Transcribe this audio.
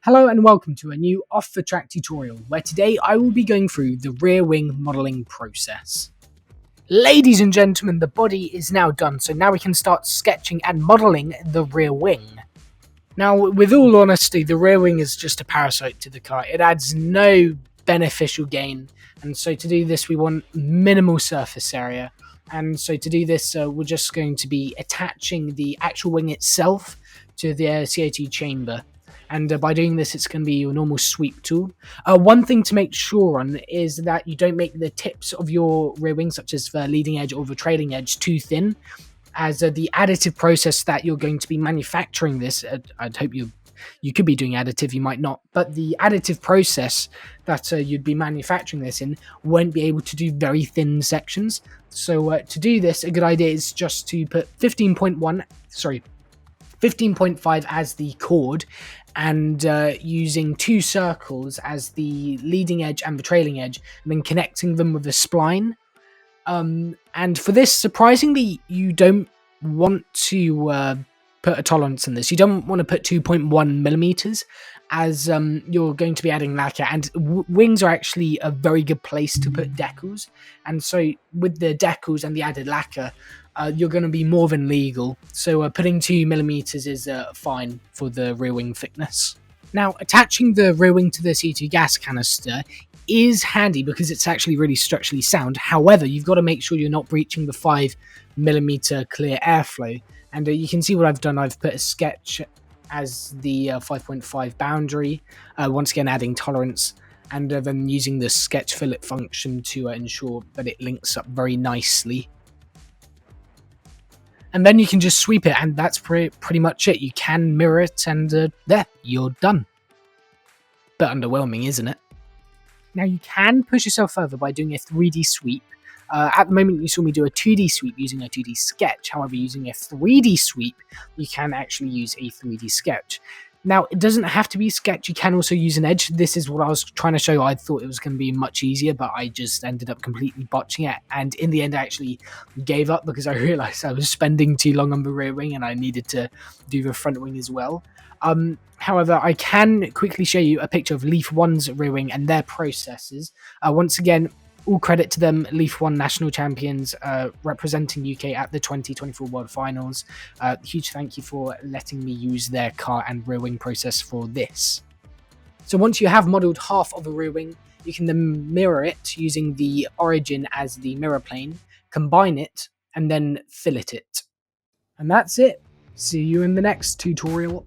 Hello and welcome to a new off-the-track tutorial where today I will be going through the rear wing modelling process. Ladies and gentlemen, the body is now done, so now we can start sketching and modelling the rear wing. Now, with all honesty, the rear wing is just a parasite to the car. It adds no beneficial gain, and so to do this we want minimal surface area. And so to do this, we're just going to be attaching the actual wing itself to the CAD chamber. And by doing this, it's going to be your normal sweep tool. One thing to make sure on is that you don't make the tips of your rear wing, such as the leading edge or the trailing edge, too thin, as the additive process that you're going to be manufacturing this, I'd hope you could be doing additive, you might not, but the additive process that you'd be manufacturing this in won't be able to do very thin sections. So to do this, a good idea is just to put 15.5 as the chord, and using two circles as the leading edge and the trailing edge, and then connecting them with a spline. And for this, surprisingly, you don't want to put a tolerance in this. You don't want to put 2.1 millimeters, as you're going to be adding lacquer, and wings are actually a very good place to put decals. And so with the decals and the added lacquer, you're going to be more than legal. So putting 2 millimeters is fine for the rear wing thickness. Now, attaching the rear wing to the C2 gas canister is handy because it's actually really structurally sound. However, you've got to make sure you're not breaching the 5 millimeter clear airflow. And you can see what I've done. I've put a sketch as the 5.5 boundary, once again adding tolerance, and then using the sketch fillet function to ensure that it links up very nicely. And then you can just sweep it, and that's pretty much it. You can mirror it, and there, you're done. But underwhelming, isn't it? Now, you can push yourself further by doing a 3D sweep. At the moment, you saw me do a 2D sweep using a 2D sketch. However, using a 3D sweep, you can actually use a 3D sketch. Now, it doesn't have to be a sketch. You can also use an edge. This is what I was trying to show. I thought it was going to be much easier, but I just ended up completely botching it. And in the end, I actually gave up because I realized I was spending too long on the rear wing and I needed to do the front wing as well. However, I can quickly show you a picture of Leaf 1's rear wing and their processes. Once again, all credit to them, Leaf 1 national champions, representing UK at the 2024 World Finals. Huge thank you for letting me use their car and rear wing process for this. So once you have modelled half of a rear wing, you can then mirror it using the origin as the mirror plane, combine it, and then fillet it. And that's it. See you in the next tutorial.